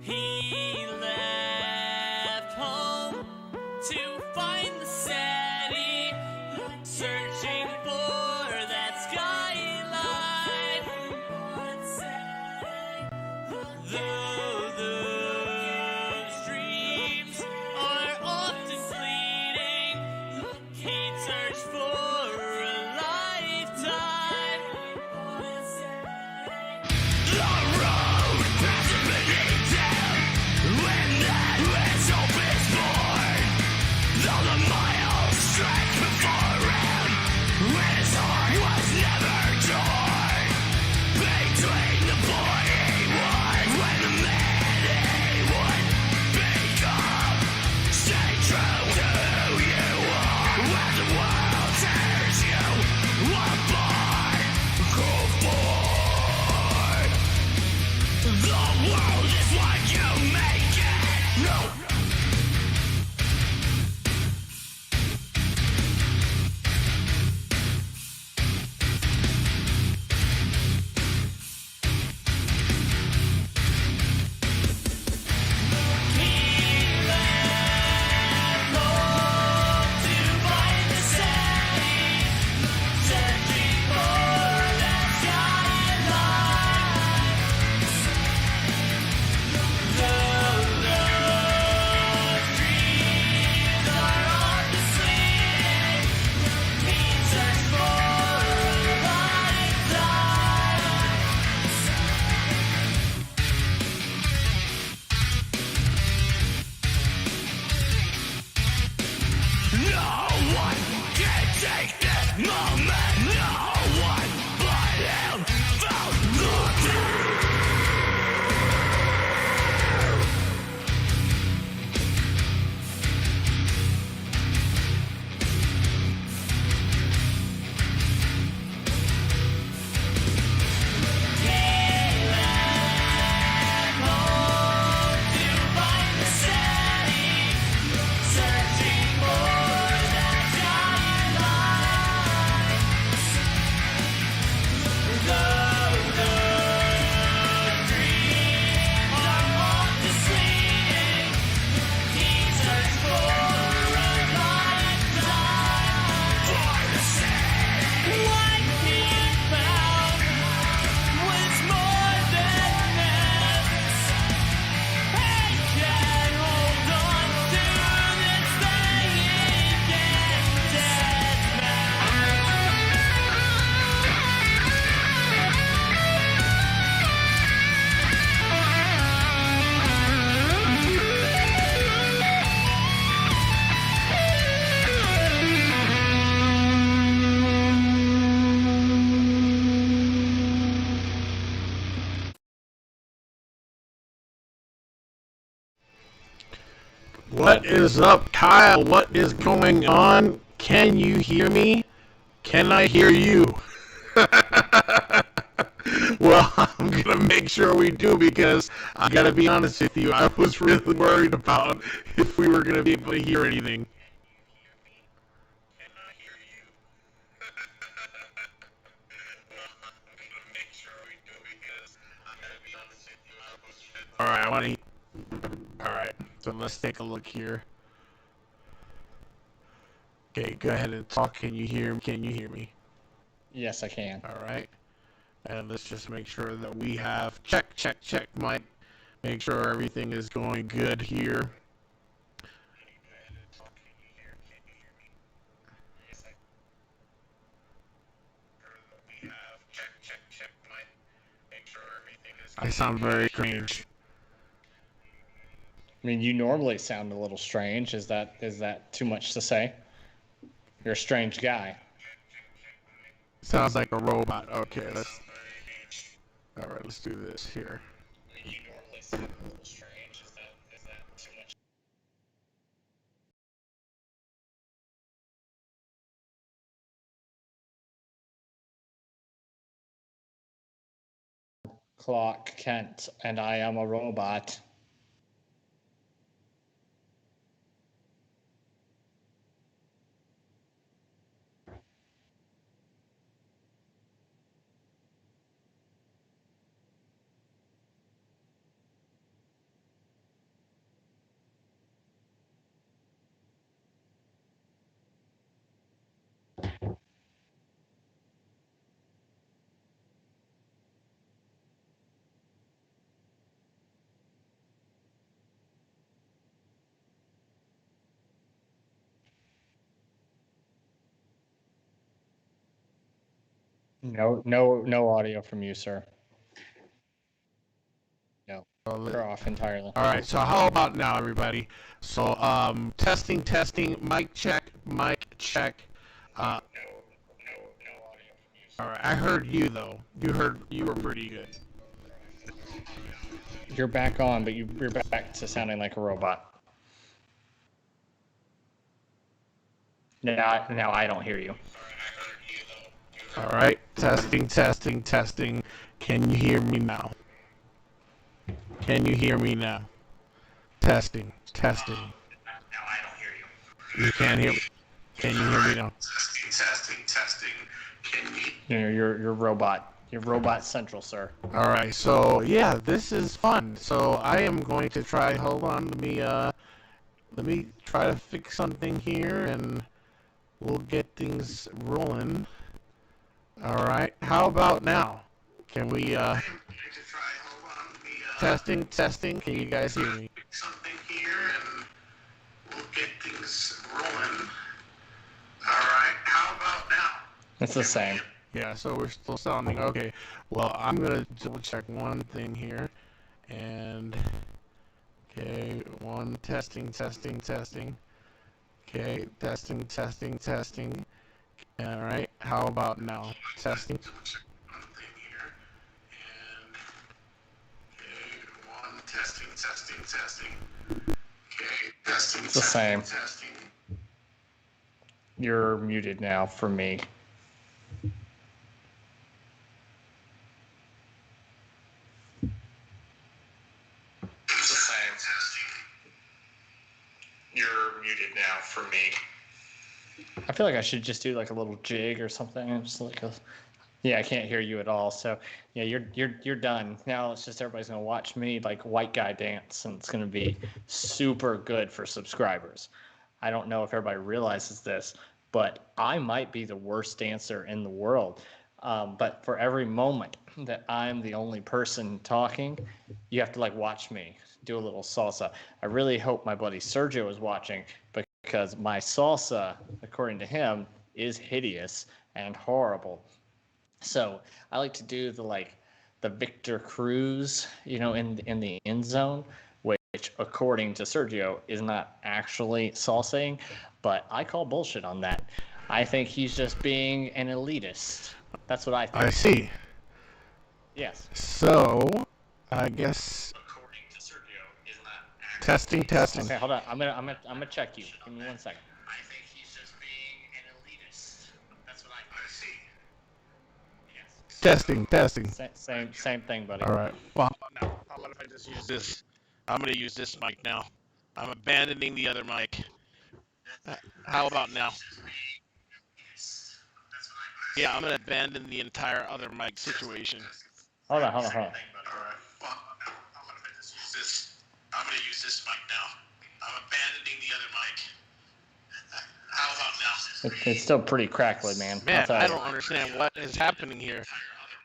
He left home to find the city, searching for that skyline. Though those dreams are often fleeting, he'd search for a lifetime. The road hasn't been eaten when that hope is born. Though the miles stretch before him, when his heart was never torn. Between the boy he was, when the man he would become. Stay true to who you are, when the world tears you apart. Go forward. The world is what you make it. No. What is up, Kyle? What is going on? Can you hear me? Can I hear you? Well, I'm going to make sure we do, because I got to be honest with you, I was really worried about if we were going to be able to hear anything. Alright, Alright, so let's take a look here. Okay, go ahead and talk. Can you hear me? Can you hear me? Yes, I can. Alright. And let's just make sure that we have check, mic. Make sure everything is going good here. I sound very strange. I mean, you normally sound a little strange. Is that too much to say? You're a strange guy. Sounds like a robot. Okay, let's do this here. You normally sound a little strange. Is that too much? Clark Kent, and I am a robot. No audio from you, sir. No, you're off entirely. All right, so how about now, everybody? So, testing, mic check, mic check. No audio from you, sir. All right, I heard you though. You were pretty good. You're back on, but you're back to sounding like a robot. Now I don't hear you. All right, testing. Can you hear me now? Can you hear me now? Testing. Now I don't hear you. You can't hear me. Can you hear me now? Testing. Can you? You're robot. You're robot central, sir. All right, so yeah, this is fun. So I am going to try. Hold on, let me try to fix something here, and we'll get things rolling. All right, how about now? Can we testing? Can you guys hear me? Something here, and we'll get things rolling. All right. How about now? It's the same. Yeah, so we're still sounding okay. Well, I'm gonna double check one thing here, and okay, one testing. Okay, testing. All right, how about now? Testing. One thing here, and okay, one testing. Okay, testing. It's the same. Testing. You're muted now for me. It's the same. Testing. You're muted now for me. I feel like I should just do like a little jig or something. Just like yeah, I can't hear you at all. So yeah, you're done. Now it's just everybody's gonna watch me like white guy dance, and it's gonna be super good for subscribers. I don't know if everybody realizes this, but I might be the worst dancer in the world. But for every moment that I'm the only person talking, you have to like watch me do a little salsa. I really hope my buddy Sergio is watching because my salsa, according to him, is hideous and horrible. So I like to do the Victor Cruz, in the end zone, which according to Sergio is not actually salsaing, but I call bullshit on that. I think he's just being an elitist. That's what I think. I see. Yes. So, I guess According to Sergio, is not testing. Okay, hold on. I'm gonna check you. Give me 1 second. I think he's just being an elitist. That's what I see. Yes. Testing. Same thing, buddy. All right. Well, now, how about if I just use this? I'm gonna use this mic now. I'm abandoning the other mic. How about now? Yeah, I'm gonna abandon the entire other mic situation. Hold on. All right. Well, I'm gonna just use this. I'm gonna use this mic now. I'm abandoning the other mic. How about now? It's still pretty crackly, man. Man, I don't understand what is happening here.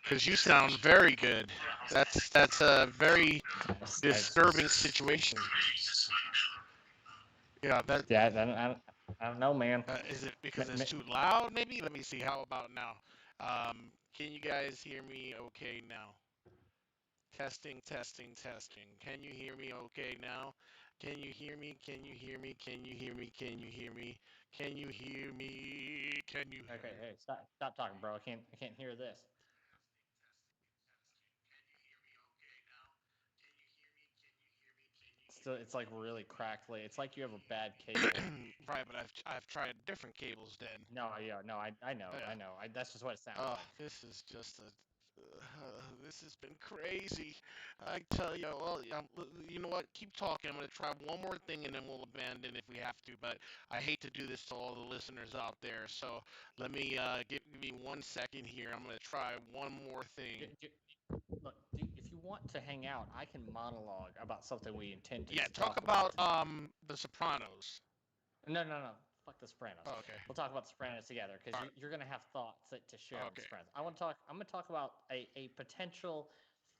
Because you sound very good. That's a very disturbing situation. Yeah, I don't know, man. is it because it's too loud? Maybe. Let me see. How about now? Can you guys hear me okay now? Testing. Can you hear me okay now? Can you hear me? Can you hear me? Can you hear me? Can you hear me? Can you hear me? Can you? Okay, hey, stop talking, bro. I can't hear this. Still, it's like really crackly. It's like you have a bad cable. Right, but I've tried different cables then. No, yeah, no, I know. That's just what it sounds Oh, like. this is just this has been crazy. I tell you, well, you know what? Keep talking. I'm gonna try one more thing and then we'll abandon if we have to. But I hate to do this to all the listeners out there. So let me give me 1 second here. I'm gonna try one more thing. Look, if you want to hang out, I can monologue about something we intended Yeah, to talk talk about about. the Sopranos. No. Fuck the Sopranos. Oh, okay. We'll talk about the Sopranos together because you're gonna have thoughts to share with Okay. the Sopranos. I'm gonna talk about a potential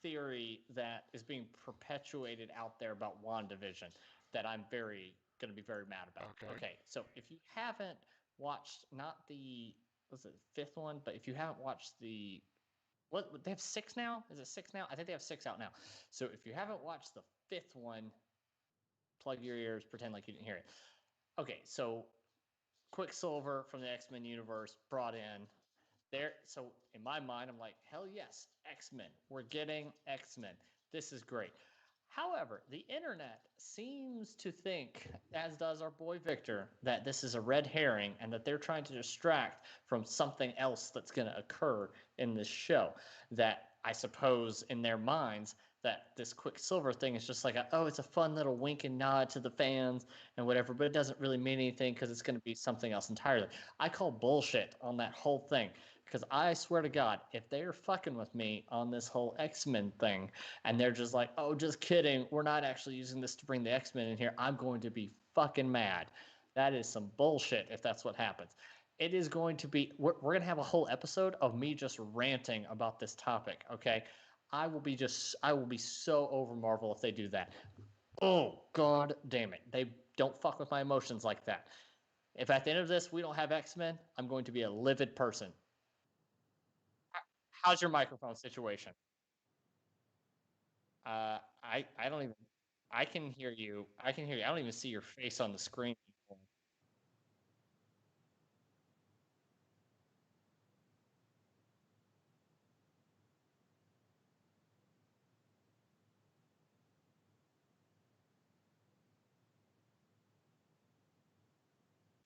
theory that is being perpetuated out there about WandaVision that I'm gonna be very mad about. Okay. So if you haven't watched not the was it the fifth one? But if you haven't watched the what they have six now? Is it six now? I think they have six out now. So if you haven't watched the fifth one, plug your ears, pretend like you didn't hear it. Okay, so Quicksilver from the X-Men universe brought in there. So in my mind, I'm like, hell yes, X-Men. We're getting X-Men. This is great. However, the internet seems to think, as does our boy Victor, that this is a red herring and that they're trying to distract from something else that's going to occur in this show. That I suppose in their minds that this Quicksilver thing is just like, oh, it's a fun little wink and nod to the fans and whatever, but it doesn't really mean anything because it's going to be something else entirely. I call bullshit on that whole thing because I swear to God, if they're fucking with me on this whole X-Men thing and they're just like, oh, just kidding, we're not actually using this to bring the X-Men in here, I'm going to be fucking mad. That is some bullshit if that's what happens. It is going to be, we're going to have a whole episode of me just ranting about this topic, okay? I will be so over Marvel if they do that. Oh, God damn it. They don't fuck with my emotions like that. If at the end of this we don't have X-Men, I'm going to be a livid person. How's your microphone situation? I don't even. I can hear you. I can hear you. I don't even see your face on the screen anymore.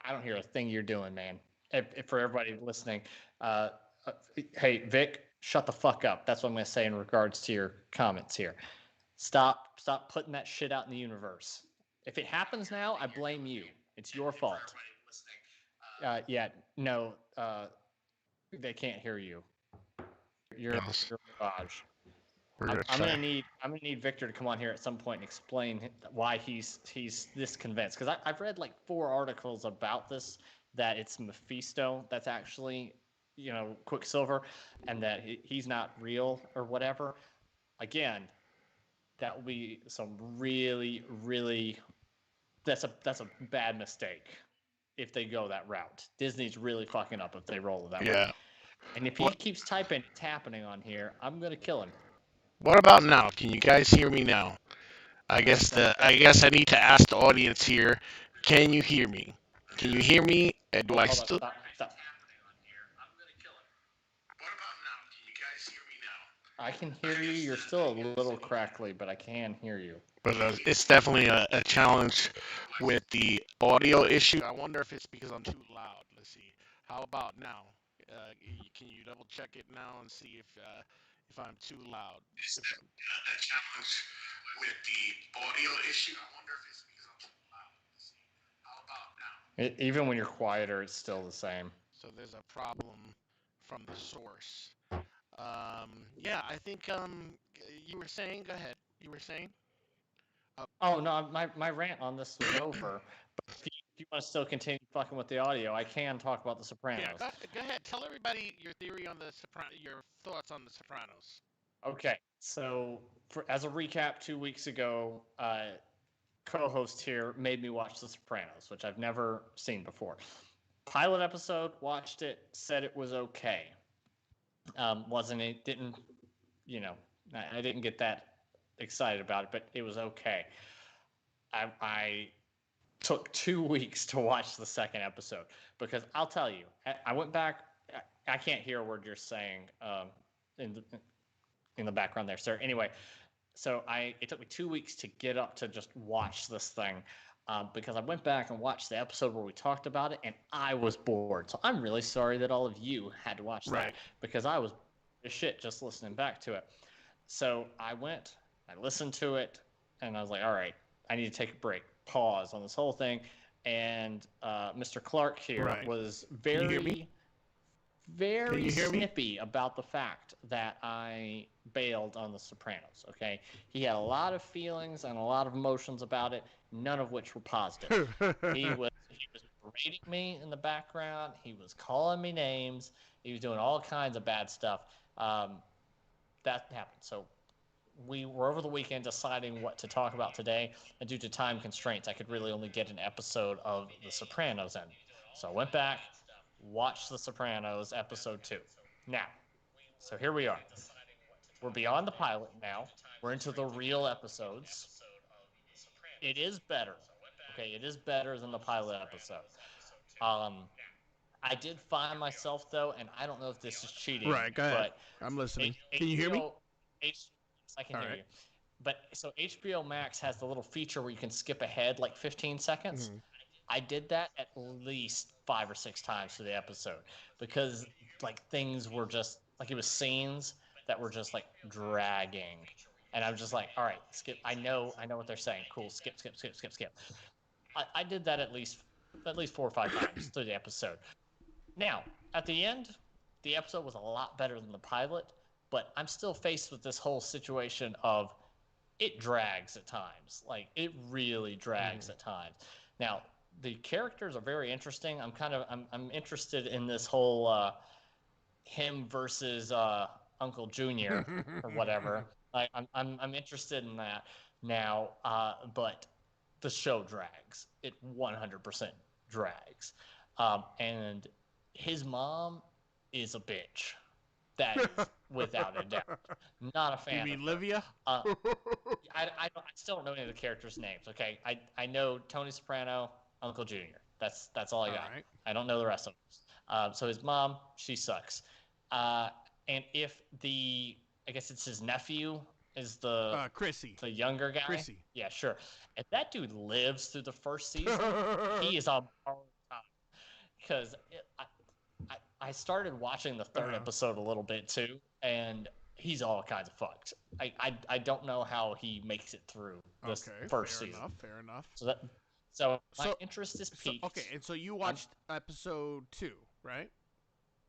I don't hear a thing you're doing, man. If for everybody listening, uh, uh, hey Vic, shut the fuck up. That's what I'm going to say in regards to your comments here. Stop putting that shit out in the universe. If it happens now, I blame you. It's your fault. Yeah, no, they can't hear you. Yes. You're garage. We're I'm, gonna I'm try. gonna need I'm gonna need Victor to come on here at some point and explain why he's this convinced because I've read like four articles about this that it's Mephisto that's actually Quicksilver and that he's not real or whatever. Again, that will be some really that's a bad mistake if they go that route. Disney's really fucking up if they roll it that way. Yeah. And if he What keeps typing it's happening on here, I'm gonna kill him. What about now? Can you guys hear me now? I guess I need to ask the audience here. Can you hear me? Can you hear me? And do I Hold on, still? stop. What about now? Can you guys hear me now? I can hear you. You're still a little crackly, but I can hear you. But it's definitely a challenge with the audio issue. I wonder if it's because I'm too loud. Let's see. How about now? Can you double check it now and see if I'm too loud? It's a challenge with the audio issue. I wonder if it's because I'm too loud. Let's see. How about now? Even when you're quieter, it's still the same. So there's a problem from the source. Yeah, I think you were saying. Go ahead. You were saying. Uh, Oh no, my rant on this was over. But if you want to still continue fucking with the audio, I can talk about the yeah, Sopranos. go ahead. Tell everybody your theory on the your thoughts on the Sopranos. Okay, so as a recap, 2 weeks ago, co-host here made me watch The Sopranos, which I've never seen before. Pilot episode, watched it, said it was okay. Wasn't it? Didn't I didn't get that excited about it, but it was okay. I took 2 weeks to watch the second episode because I'll tell you, I went back. I can't hear a word you're saying in the background there, sir. Anyway, so it took me 2 weeks to get up to just watch this thing because I went back and watched the episode where we talked about it, and I was bored. So I'm really sorry that all of you had to watch that Right. because I was shit just listening back to it. So I listened to it, and I was like, all right, I need to take a break, pause on this whole thing. And Mr. Clark here Right. was Can you hear me? Can very you hear me? snippy about the fact that I bailed on The Sopranos. Okay, he had a lot of feelings and a lot of emotions about it, none of which were positive. He was berating me in the background. He was calling me names. He was doing all kinds of bad stuff. Um, that happened. So we were over the weekend deciding what to talk about today, and due to time constraints, I could really only get an episode of The Sopranos in. So I went back, watch The Sopranos episode 2. Now, so here we are. We're beyond the pilot now. We're into the real episodes. It is better. Okay, it is better than the pilot episode. I did find myself though, and I don't know if this is cheating, Right, go ahead. but I'm listening. Can you hear me? HBO, I can All hear right. you. But so HBO Max has the little feature where you can skip ahead like 15 seconds. Mhm. I did that at least 5 or 6 times for the episode because like things were just like it was scenes that were just like dragging. And I was just like, all right, skip. I know what they're saying. Cool. Skip, skip, skip, skip, skip. I did that at least 4 or 5 times through the episode. Now, at the end, the episode was a lot better than the pilot, but I'm still faced with this whole situation of it drags at times. Like it really drags at times. Now, the characters are very interesting. I'm interested in this whole him versus Uncle Junior or whatever. I'm interested in that now, but the show drags. It 100% drags, and his mom is a bitch. That is without a doubt. Not a fan. You mean of her. Livia? I still don't know any of the characters' names. Okay, I know Tony Soprano, Uncle Junior. That's all I got. Right. I don't know the rest of them. So his mom, she sucks. And if I guess it's his nephew is Chrissy. the younger guy. Chrissy. Yeah, sure. If that dude lives through the first season, he is on borrowed time. Because I started watching the third episode a little bit too, and he's all kinds of fucked. I don't know how he makes it through this first season. Fair enough. So my interest is peaked. Okay, and so you watched episode 2, right?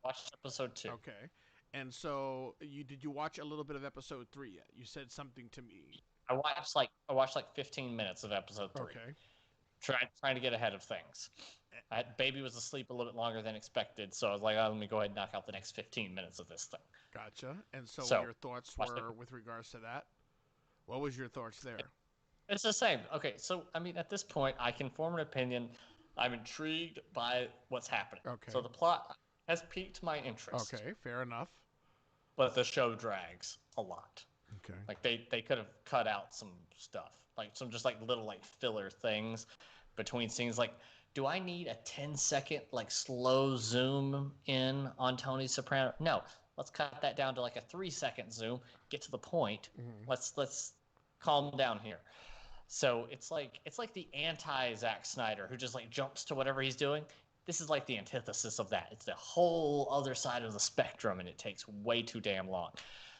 Watched episode 2. Okay. And so did you watch a little bit of episode 3 yet? You said something to me. I watched like 15 minutes of episode 3. Okay. Trying to get ahead of things. Baby was asleep a little bit longer than expected, so I was like, let me go ahead and knock out the next 15 minutes of this thing. Gotcha. And so So, your thoughts were with regards to that? What was your thoughts there? It's the same. Okay, so I mean, at this point, I can form an opinion. I'm intrigued by what's happening. Okay. So the plot has piqued my interest. Okay, fair enough. But the show drags a lot. Okay. Like they could have cut out some stuff, like some just like little like filler things between scenes. Like, do I need a 10-second like slow zoom in on Tony Soprano? No. Let's cut that down to like a 3-second zoom. Get to the point. Mhm. Let's calm down here. So it's like the anti Zack Snyder who just like jumps to whatever he's doing. This is like the antithesis of that. It's the whole other side of the spectrum, and it takes way too damn long.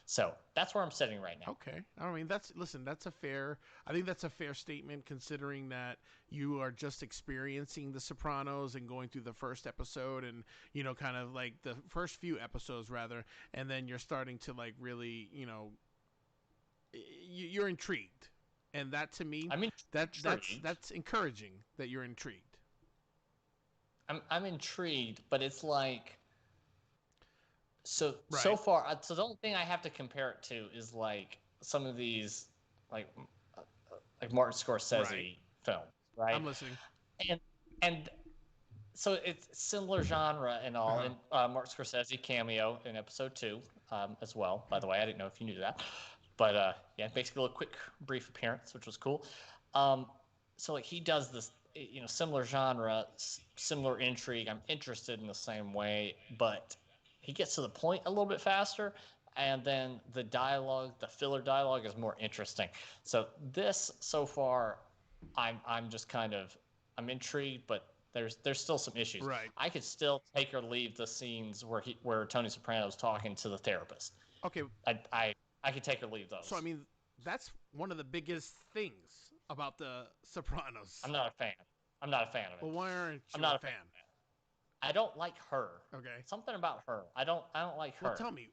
So that's where I'm sitting right now. Okay. I mean, I think that's a fair statement considering that you are just experiencing The Sopranos and going through the first episode and, kind of like the first few episodes rather, and then you're starting to like really, you're intrigued. And that to me, I mean, that's encouraging that you're intrigued. I'm intrigued, but it's like so far. So the only thing I have to compare it to is like some of these like Martin Scorsese films, right? I'm listening. And so it's similar genre and all. And Martin Scorsese cameo in episode 2 as well. By the way, I didn't know if you knew that, but yeah, basically a quick brief appearance, which was cool. So like he does this. Similar genre, similar intrigue. I'm interested in the same way, but he gets to the point a little bit faster, and then the dialogue, the filler dialogue, is more interesting. So this, so far, I'm just I'm intrigued, but there's still some issues. Right. I could still take or leave the scenes where Tony Soprano's talking to the therapist. Okay. I could take or leave those. So I mean, that's one of the biggest things about the Sopranos. I'm not a fan. I'm not a fan of it. Well, why aren't you I'm not a fan? I don't like her. Okay. Something about her. I don't like her. Well, tell me,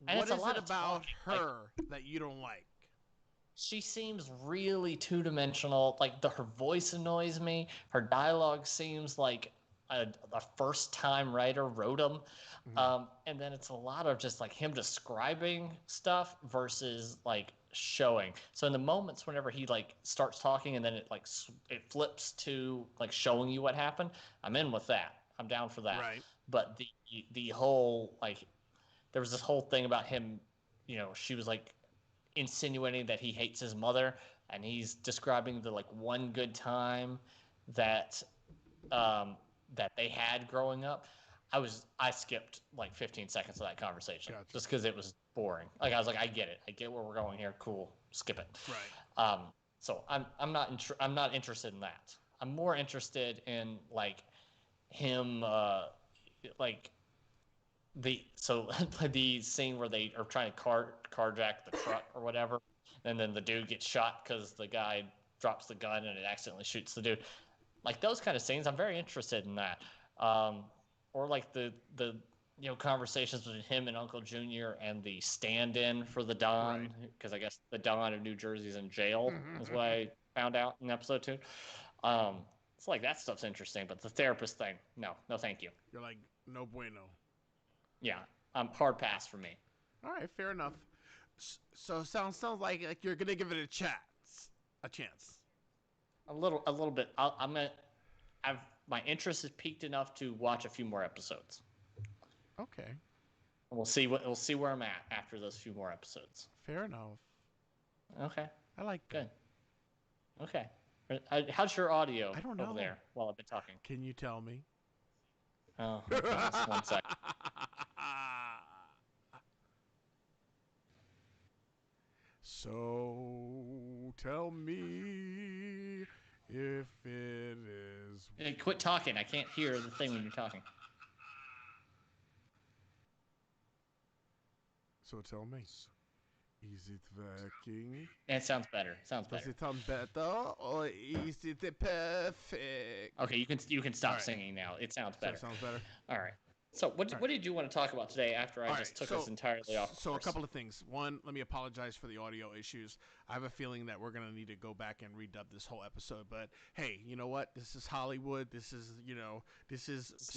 And what it's a is lot it of about talking, her that you don't like? She seems really two-dimensional. Like her voice annoys me. Her dialogue seems like a first-time writer wrote them. Mhm. And then it's a lot of just like him describing stuff versus like showing. So in the moments whenever he like starts talking and then it like it flips to like showing you what happened, I'm in with that. I'm down for that. Right. but the whole like there was this whole thing about him, she was like insinuating that he hates his mother, and he's describing the like one good time that that they had growing up. I skipped like 15 seconds of that conversation just because it was boring. Like I was like, I get it, I get where we're going here. Cool, skip it. Right. So I'm not interested in that. I'm more interested in like him, like the scene where they are trying to carjack the truck or whatever, and then the dude gets shot because the guy drops the gun and it accidentally shoots the dude. Like those kind of scenes, I'm very interested in that. Or like the conversations between him and Uncle Junior and the stand-in for the Don, because I guess the Don of New Jersey is in jail, is what I found out in episode 2. It's like that stuff's interesting, but the therapist thing, no, thank you. You're like, no bueno. Yeah, hard pass for me. All right, fair enough. So sounds like you're gonna give it a chance. A little bit. My interest is peaked enough to watch a few more episodes. Okay. We'll see where I'm at after those few more episodes. Fair enough. Okay. I like that. Good. Okay. How's your audio I don't know. over there while I've been talking? Can you tell me? Oh, goodness, 1 sec. So tell me if it is. Hey, quit talking. I can't hear the thing when you're talking. So tell me, is it working? It sounds better. Does it sound better, or is it perfect? Okay, you can stop singing now. It sounds better. So it sounds better. All right. So what did you want to talk about today after I just took us entirely off course? So a couple of things. One, let me apologize for the audio issues. I have a feeling that we're going to need to go back and redub this whole episode. But hey, you know what? This is Hollywood. This is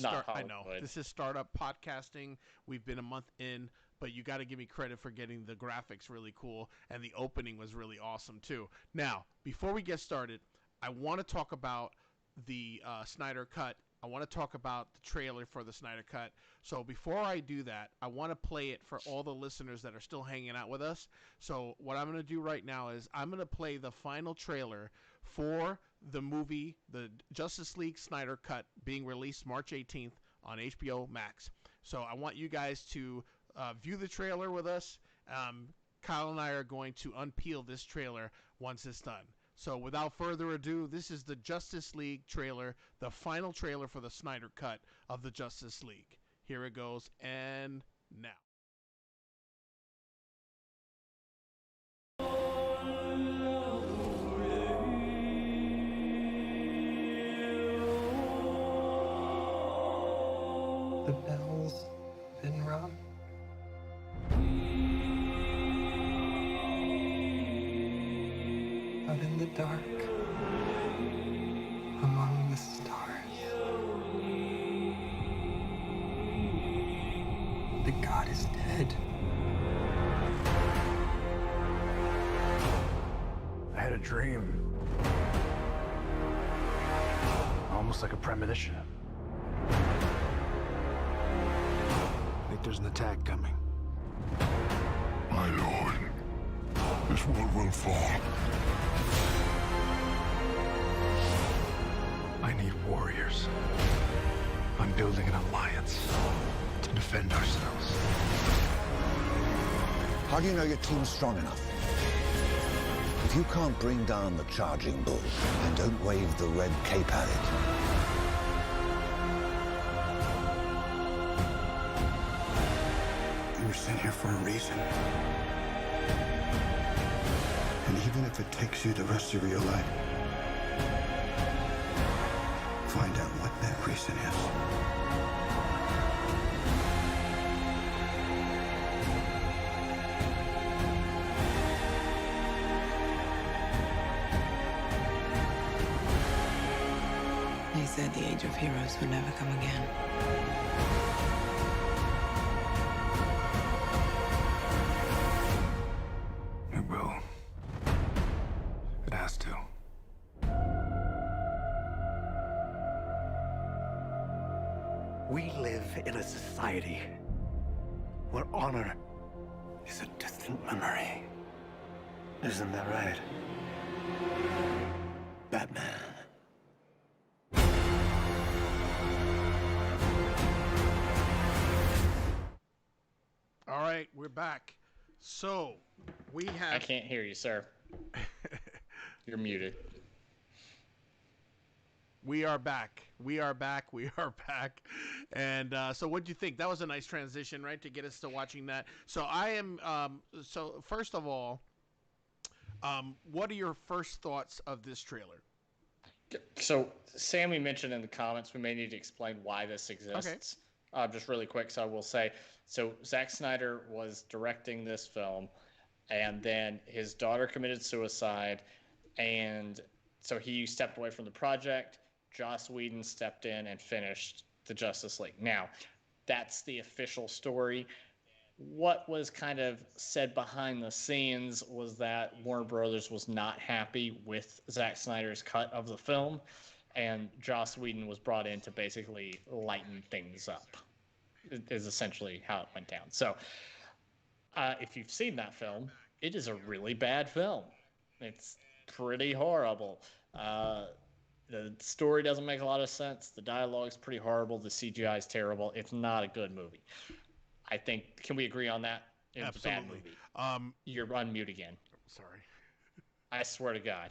not Hollywood. I know. This is startup podcasting. We've been a month in, but you got to give me credit for getting the graphics really cool, and the opening was really awesome too. Now, before we get started, I want to talk about the Snyder Cut. I want to talk about the trailer for the Snyder Cut. So before I do that, I want to play it for all the listeners that are still hanging out with us. So what I'm going to do right now is I'm going to play the final trailer for the movie, the Justice League Snyder Cut, being released March 18th on HBO Max. So I want you guys to view the trailer with us. Kyle and I are going to unpeel this trailer once it's done. So without further ado, this is the Justice League trailer, the final trailer for the Snyder Cut of the Justice League. Here it goes, and now. The bell's been rung. Out in the dark, among the stars, the god is dead. I had a dream. Almost like a premonition. I think there's an attack coming. My lord, this world will fall. I need warriors. I'm building an alliance to defend ourselves. How do you know your team's strong enough? If you can't bring down the charging bull, then don't wave the red cape at it. You were sent here for a reason. And even if it takes you the rest of your life, find out what that reason is. They said the age of heroes would never come again. It will. It has to. We live in a society where honor is a distant memory. Isn't that right, Batman? All right, we're back. So we I have. can't hear you, sir. You're muted. We are back. We are back. We are back. And so, what do you think? That was a nice transition, right, to get us to watching that. So, I am. So, first of all, what are your first thoughts of this trailer? So, Sammy mentioned in the comments we may need to explain why this exists. Just really quick, so I will say, so Zack Snyder was directing this film, and then his daughter committed suicide, and so he stepped away from the project. Joss Whedon stepped in and finished the Justice League. Now, that's the official story. What was kind of said behind the scenes was that Warner Brothers was not happy with Zack Snyder's cut of the film, and Joss Whedon was brought in to basically lighten things up, is essentially how it went down. So, if you've seen that film, it is a really bad film. It's pretty horrible. The story doesn't make a lot of sense. The dialogue's pretty horrible. The CGI is terrible. It's not a good movie. I think, can we agree on that? It's Absolutely. a bad movie. You're unmute again. Sorry. I swear to God.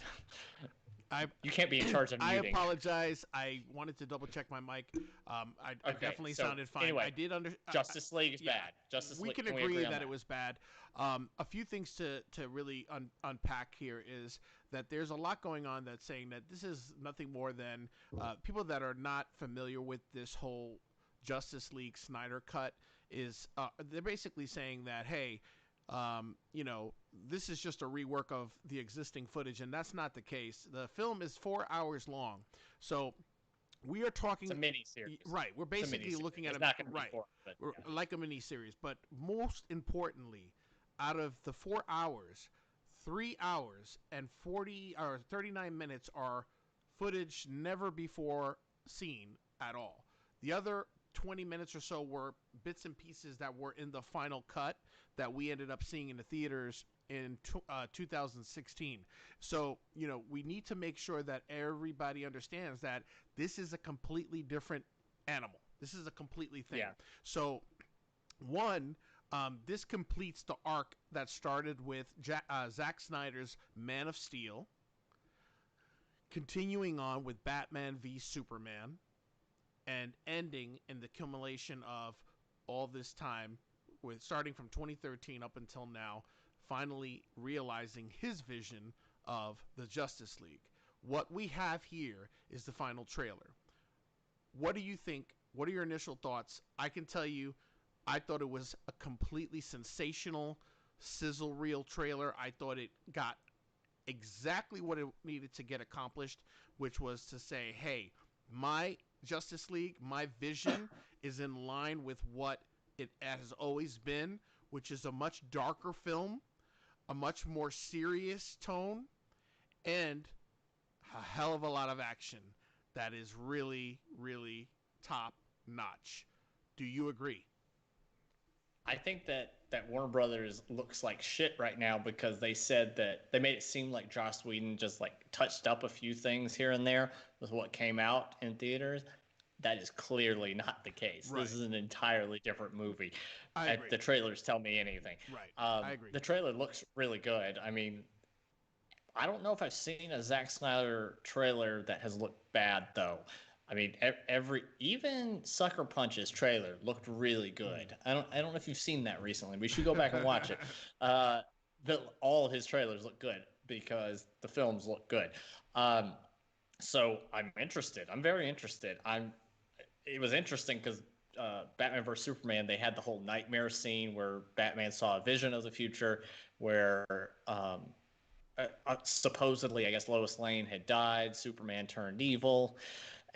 I You can't be in charge of I muting. apologize. I wanted to double check my mic. I definitely so sounded fine. anyway, I did Justice League is yeah, bad. Justice we League, can agree that it was bad. A few things to really unpack here is that there's a lot going on that's saying that this is nothing more than people that are not familiar with this whole Justice League Snyder cut is they're basically saying that, hey, this is just a rework of the existing footage, and that's not the case. The film is 4 hours long, so we are talking. It's a mini series, right? We're basically looking at it's not going to right, be 4, but, yeah. like a mini series. But most importantly, out of the 4 hours, 3 hours and 40 or 39 minutes are footage never before seen at all. The other 20 minutes or so were bits and pieces that were in the final cut that we ended up seeing in the theaters in 2016. So, we need to make sure that everybody understands that this is a completely different animal. This is a completely thing. Yeah. So, one, this completes the arc that started with Zack Snyder's Man of Steel, continuing on with Batman v Superman, and ending in the accumulation of all this time, with starting from 2013 up until now, finally realizing his vision of the Justice League. What we have here is the final trailer. What do you think? What are your initial thoughts? I can tell you, I thought it was a completely sensational sizzle reel trailer. I thought it got exactly what it needed to get accomplished, which was to say, hey, my Justice League, my vision is in line with what it has always been, which is a much darker film, a much more serious tone, and a hell of a lot of action that is really, really top notch. Do you agree? I think that Warner Brothers looks like shit right now because they said that they made it seem like Joss Whedon just like touched up a few things here and there with what came out in theaters. That is clearly not the case. Right. This is an entirely different movie. I agree. The trailers tell me anything. Right. I agree. The trailer looks really good. I mean, I don't know if I've seen a Zack Snyder trailer that has looked bad though. I mean, even Sucker Punch's trailer looked really good. I don't know if you've seen that recently. We should go back and watch it. All of his trailers look good because the films look good. So I'm interested. I'm very interested. It was interesting because Batman vs Superman, they had the whole nightmare scene where Batman saw a vision of the future where supposedly, I guess, Lois Lane had died. Superman turned evil.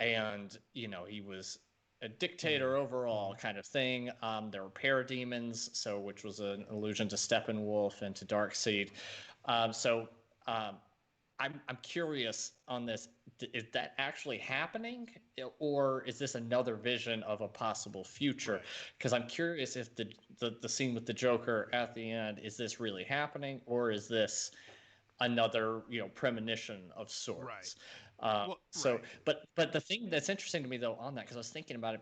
And, he was a dictator overall kind of thing. There were parademons, which was an allusion to Steppenwolf and to Darkseid. I'm curious on this. Is that actually happening, or is this another vision of a possible future? Because I'm curious if the scene with the Joker at the end, is this really happening, or is this another premonition of sorts? But the thing that's interesting to me though on that, because I was thinking about it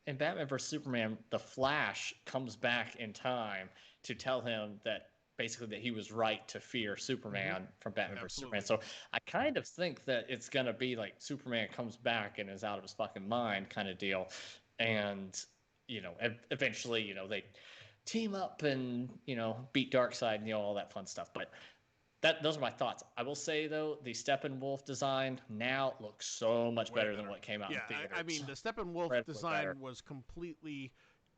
in Batman vs Superman, the Flash comes back in time to tell him that basically that he was right to fear Superman from Batman vs Superman. So I kind of think that it's gonna be like Superman comes back and is out of his fucking mind kind of deal, and eventually they team up and beat Darkseid and all that fun stuff. But those are my thoughts. I will say though, the Steppenwolf design now looks so much better than what came out in theaters. I mean, the Steppenwolf design was completely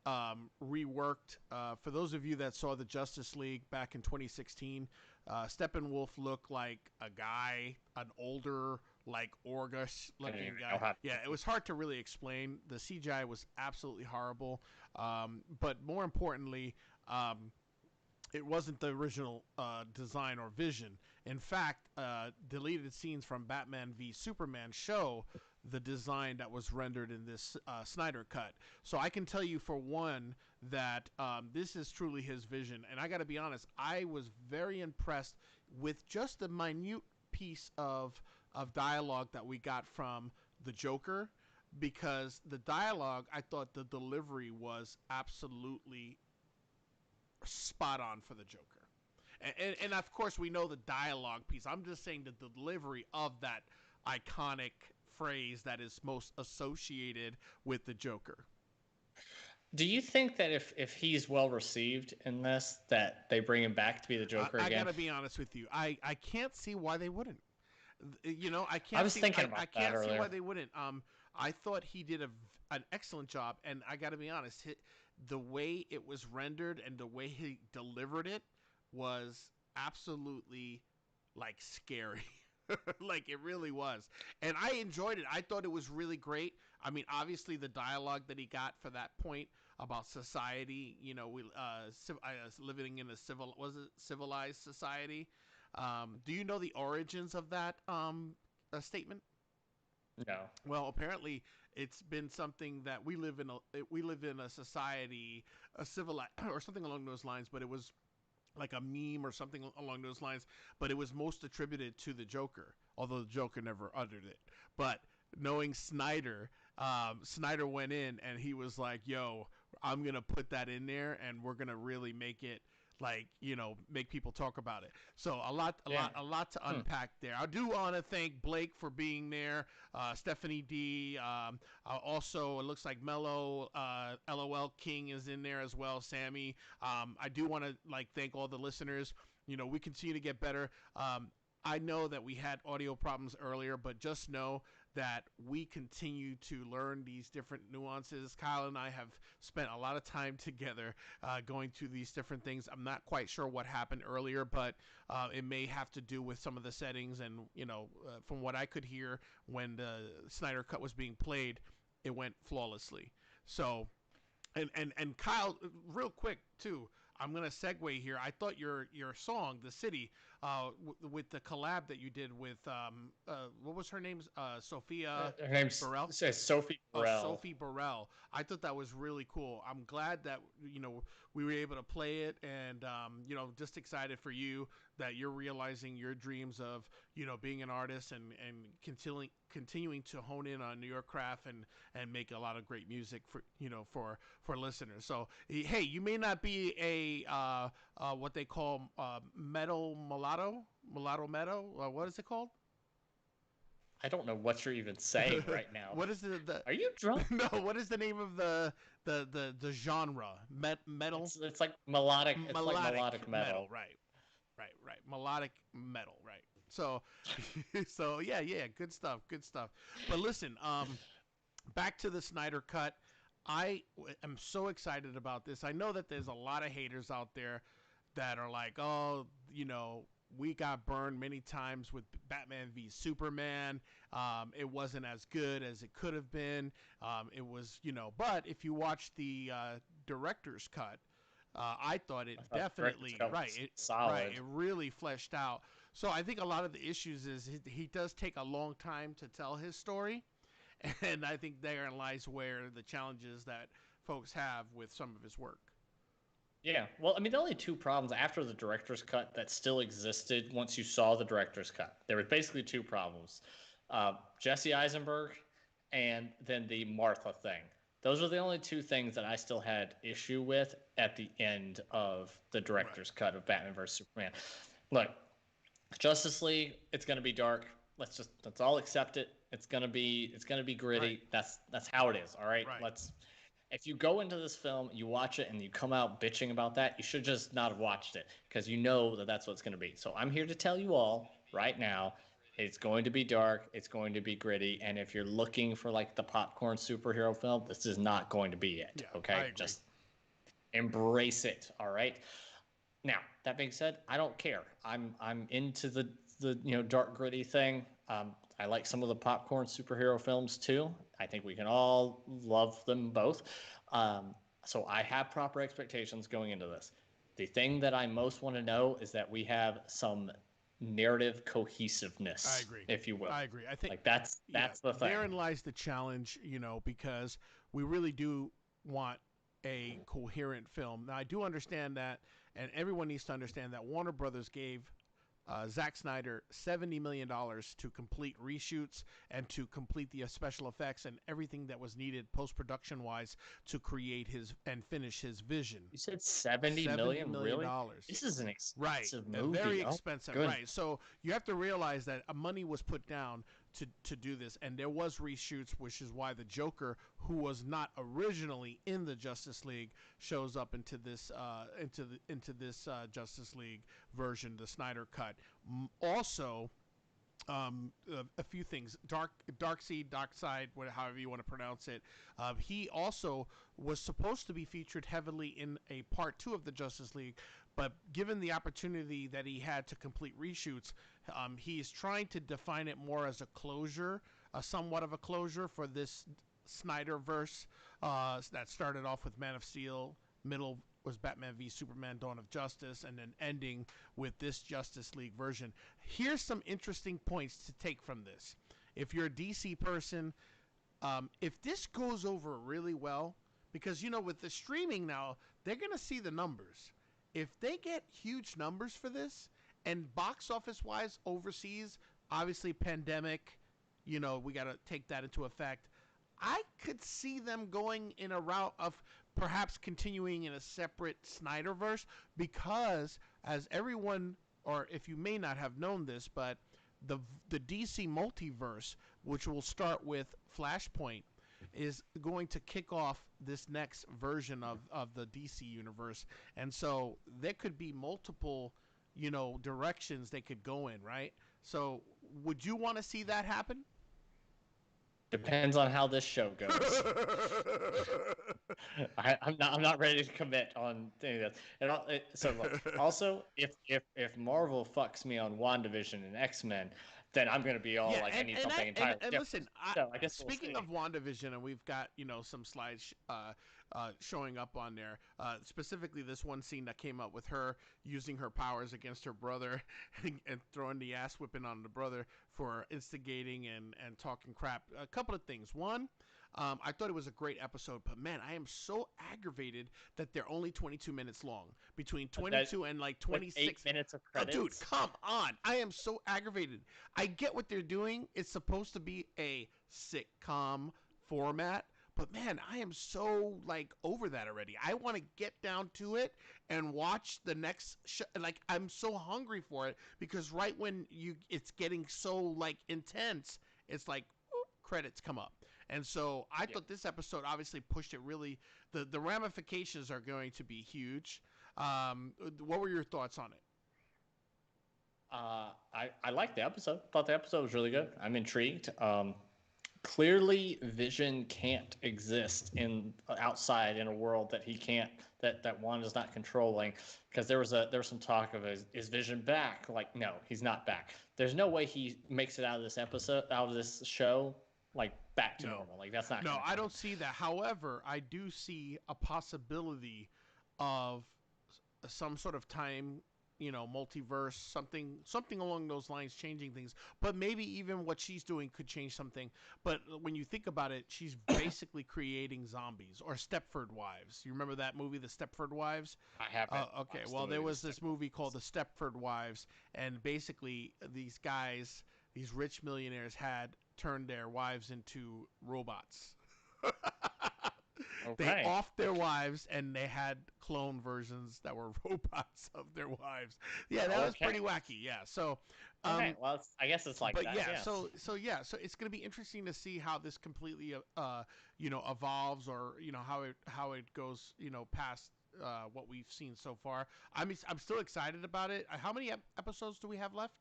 reworked. For those of you that saw the Justice League back in 2016, Steppenwolf looked like a guy, an older, like Orgus looking guy. Yeah, it was hard to really explain. The CGI was absolutely horrible. But more importantly, it wasn't the original design or vision. In fact, deleted scenes from Batman v Superman show the design that was rendered in this Snyder cut. So I can tell you for one that this is truly his vision. And I got to be honest, I was very impressed with just the minute piece of dialogue that we got from the Joker, because the dialogue, I thought the delivery was absolutely spot on for the Joker. And of course we know the dialogue piece. I'm just saying the delivery of that iconic phrase that is most associated with the Joker. Do you think that if he's well received in this, that they bring him back to be the Joker again? I gotta be honest with you. I can't see why they wouldn't. I can't. I was thinking about that earlier. I can't see why they wouldn't. I thought he did an excellent job, and I gotta be honest. The way it was rendered and the way he delivered it was absolutely like scary. Like it really was. And I enjoyed it. I thought it was really great. I mean, obviously the dialogue that he got for that point about society, living in a civilized society. Do you know the origins of that statement? No. Well, apparently it's been something that we live in a society, a civilized or something along those lines, but it was like a meme or something along those lines, but it was most attributed to the Joker, although the Joker never uttered it. But knowing Snyder, Snyder went in and he was like, yo, I'm going to put that in there and we're going to really make it like, make people talk about it. So a lot to unpack there. I do want to thank Blake for being there. Stephanie D. Also, it looks like Mello, LOL King is in there as well. Sammy. I do want to thank all the listeners. We continue to get better. I know that we had audio problems earlier, but just know that we continue to learn these different nuances. Kyle and I have spent a lot of time together going through these different things. I'm not quite sure what happened earlier, but it may have to do with some of the settings. And, from what I could hear when the Snyder Cut was being played, it went flawlessly. So, and Kyle, real quick, too, I'm going to segue here. I thought your song, The City, with the collab that you did with, what was her name? Sophia Her name's Burrell? Sophie Burrell. Sophie Burrell. I thought that was really cool. I'm glad that, we were able to play it, and, just excited for you that you're realizing your dreams of, being an artist and continuing to hone in on your craft and make a lot of great music for listeners. So, hey, you may not be a what they call mulatto meadow. What is it called? I don't know what you're even saying right now. What is the? Are you drunk? No. What is the name of the genre? Metal. It's like melodic. It's like melodic metal. Right. Melodic metal. Right. So, yeah. Good stuff. But listen, back to the Snyder Cut. I am so excited about this. I know that there's a lot of haters out there that are like, oh, we got burned many times with Batman v Superman. It wasn't as good as it could have been. It was, but if you watch the director's cut, I thought it definitely, right. It really fleshed out So I think a lot of the issues is he does take a long time to tell his story, and I think therein lies where the challenges that folks have with some of his work. Yeah, well, I mean, the only two problems after the director's cut that still existed once you saw the director's cut, there were basically two problems: Jesse Eisenberg, and then the Martha thing. Those are the only two things that I still had issue with at the end of the director's cut of Batman vs Superman. Look, Justice League, it's gonna be dark. Let's all accept it. It's gonna be gritty. Right. That's how it is. All right. Right. Let's If you go into this film, you watch it, and you come out bitching about that, you should just not have watched it because you know that that's what it's going to be. So I'm here to tell you all right now, it's going to be dark, it's going to be gritty, and if you're looking for like the popcorn superhero film, this is not going to be it. Yeah, Okay, I agree. just embrace it. All right. Now that being said, I don't care. I'm into the dark gritty thing. I like some of the popcorn superhero films too. I think we can all love them both. So I have proper expectations going into this. The thing that I most want to know is that we have some narrative cohesiveness. I agree. If you will. I agree. I think like that's the thing. Therein lies the challenge, because we really do want a coherent film. Now, I do understand that, and everyone needs to understand that Warner Brothers gave Zack Snyder $70 million to complete reshoots and to complete the special effects and everything that was needed post-production wise to create and finish his vision. You said $70 million? Really? This is an expensive movie. Very Oh, expensive, good. right? So you have to realize that money was put down to do this, and there was reshoots, which is why the Joker, who was not originally in the Justice League, shows up into this Justice League version, the Snyder cut. Also, a few things. Darkseid, however you want to pronounce it. He also was supposed to be featured heavily in a part 2 of the Justice League, but given the opportunity that he had to complete reshoots, he's trying to define it more as a closure, somewhat of a closure for this Snyderverse that started off with Man of Steel, middle was Batman v Superman: Dawn of Justice, and then ending with this Justice League version. Here's some interesting points to take from this. If you're a DC person, if this goes over really well, because with the streaming now, they're going to see the numbers. If they get huge numbers for this, and box office wise overseas, obviously pandemic, we got to take that into effect. I could see them going in a route of perhaps continuing in a separate Snyderverse, because as everyone, or if you may not have known this, but the DC multiverse, which will start with Flashpoint, is going to kick off this next version of the DC universe. And so there could be multiple, directions they could go in, right? So would you want to see that happen? Depends on how this show goes. I'm not ready to commit on any of that. So look, also, if Marvel fucks me on WandaVision and X-Men, then I'm going to be all I need something entirely different. Listen, so I guess speaking of WandaVision, and we've got some slides showing up on there, specifically this one scene that came up with her using her powers against her brother and throwing the ass whipping on the brother for instigating and talking crap. A couple of things. One, I thought it was a great episode, but man, I am so aggravated that they're only 22 minutes long. Between 22 and like 26 8 minutes of credits. Oh, dude, come on. I am so aggravated. I get what they're doing. It's supposed to be a sitcom format, but man, I am so over that already. I want to get down to it and watch the next show. I'm so hungry for it, because right when it's getting so intense, it's whoop, credits come up. And so I thought this episode obviously pushed it really. The ramifications are going to be huge. What were your thoughts on it? I liked the episode. Thought the episode was really good. I'm intrigued. Clearly, Vision can't exist outside in a world that he can't, that Wanda's not controlling, because there was some talk of is Vision back? No, he's not back. There's no way he makes it out of this show back to normal. That's not. No, I don't see that. However, I do see a possibility of some sort of time, multiverse, something along those lines, changing things. But maybe even what she's doing could change something. But when you think about it, she's basically creating zombies or Stepford Wives. You remember that movie, The Stepford Wives? I haven't. Okay, watched well, the there movie was this movie called The Stepford Wives, and basically these guys, these rich millionaires, had turned their wives into robots. They Okay. offed their wives, and they had clone versions that were robots of their wives. Yeah, that was pretty wacky. Yeah, so. Okay. Well, I guess it's like But that. yeah, Yes. so it's going to be interesting to see how this completely evolves, or how it goes past what we've seen so far. I'm still excited about it. How many episodes do we have left?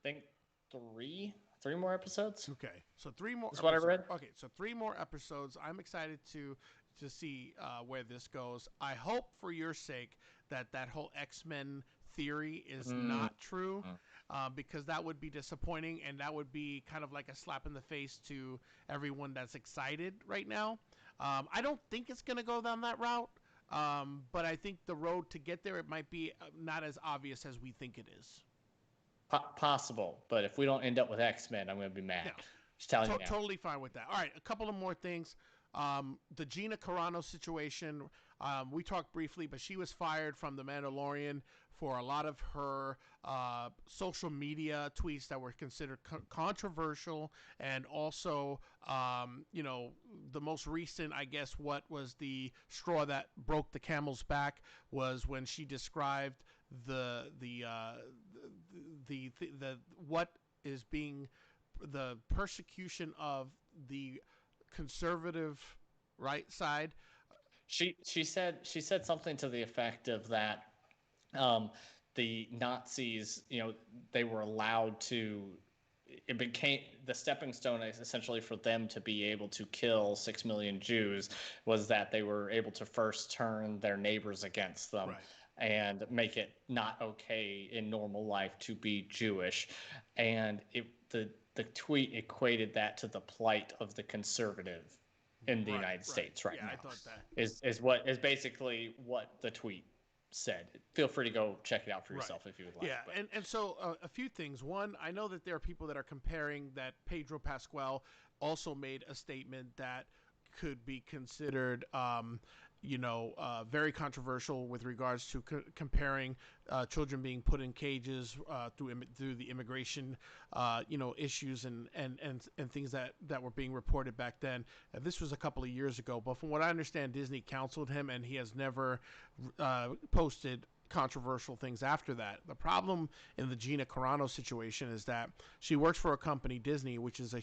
I think three more episodes. Okay, so three more. That's what I read. Okay, so three more episodes. I'm excited to see where this goes. I hope for your sake that whole X-Men theory is not true, because that would be disappointing, and that would be kind of like a slap in the face to everyone that's excited right now. I don't think it's going to go down that route, but I think the road to get there, it might be not as obvious as we think it is. Possible, but if we don't end up with X-Men, I'm going to be mad. Yeah. Just telling you now. Totally fine with that. All right, a couple of more things. The Gina Carano situation, we talked briefly, but she was fired from The Mandalorian for a lot of her social media tweets that were considered controversial, and also, the most recent, I guess, what was the straw that broke the camel's back was when she described the what is being the persecution of the conservative right side. She said something to the effect of that the Nazis, they were allowed to. It became the stepping stone essentially for them to be able to kill 6 million Jews was that they were able to first turn their neighbors against them. Right. And make it not okay in normal life to be Jewish, and the tweet equated that to the plight of the conservative in the United States right now. I thought that is basically what the tweet said. Feel free to go check it out for yourself if you would like. Yeah, and so a few things. One, I know that there are people that are comparing that Pedro Pascal also made a statement that could be considered very controversial with regards to comparing children being put in cages through the immigration issues and things that were being reported back then. This was a couple of years ago, but from what I understand, Disney counseled him, and he has never posted controversial things after that. The problem in the Gina Carano situation is that she works for a company, Disney, which is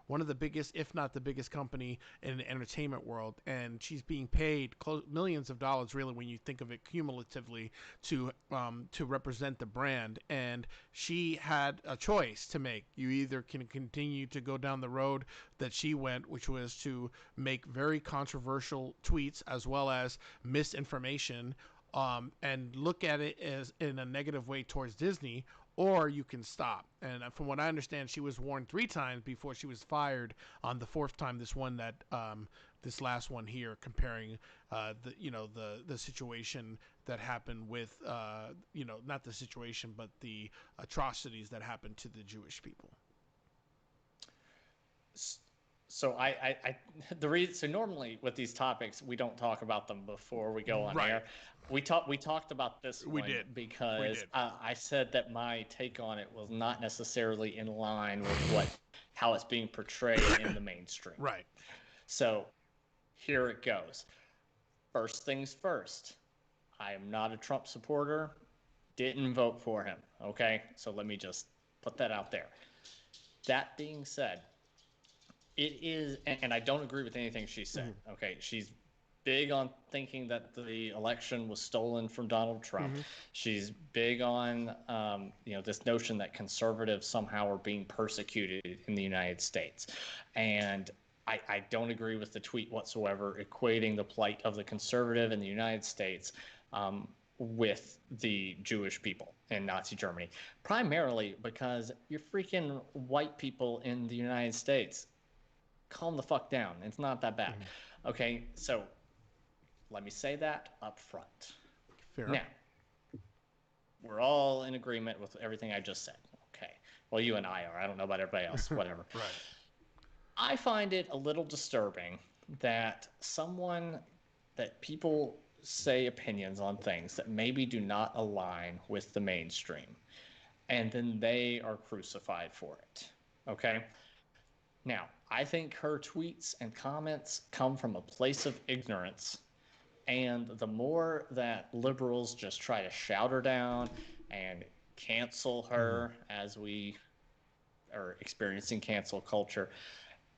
one of the biggest, if not the biggest company in the entertainment world, and she's being paid millions of dollars, really, when you think of it cumulatively, to represent the brand. And she had a choice to make. You either can continue to go down the road that she went, which was to make very controversial tweets as well as misinformation, and look at it as in a negative way towards Disney, or you can stop. And from what I understand, she was warned 3 times before she was fired. On the 4th time, this last one here, comparing the situation that happened with not the situation, but the atrocities that happened to the Jewish people. So so normally with these topics we don't talk about them before we go on air. We talked about this one because I said that my take on it was not necessarily in line with how it's being portrayed in the mainstream. Right. So here it goes. First things first. I am not a Trump supporter. Didn't vote for him. Okay? So let me just put that out there. That being said, it is, and I don't agree with anything she said. Mm-hmm. Okay, she's big on thinking that the election was stolen from Donald Trump. Mm-hmm. She's big on, this notion that conservatives somehow are being persecuted in the United States. And I don't agree with the tweet whatsoever, equating the plight of the conservative in the United States with the Jewish people in Nazi Germany, primarily because you're freaking white people in the United States. Calm the fuck down. It's not that bad. Mm-hmm. Okay, so let me say that up front. Fair. Now, we're all in agreement with everything I just said. Okay. Well, you and I are. I don't know about everybody else. Whatever. Right. I find it a little disturbing that people say opinions on things that maybe do not align with the mainstream, and then they are crucified for it. Okay. Now, I think her tweets and comments come from a place of ignorance. And the more that liberals just try to shout her down and cancel her, as we are experiencing cancel culture,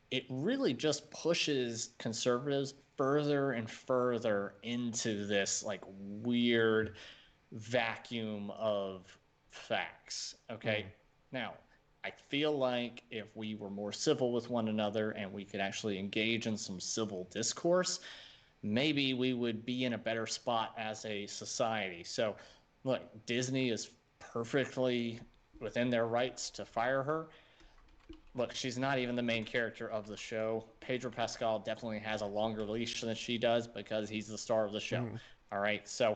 it really just pushes conservatives further and further into this like weird vacuum of facts. Okay. Now, I feel like if we were more civil with one another and we could actually engage in some civil discourse, maybe we would be in a better spot as a society. So, look, Disney is perfectly within their rights to fire her. Look, she's not even the main character of the show. Pedro Pascal definitely has a longer leash than she does because he's the star of the show. All right. So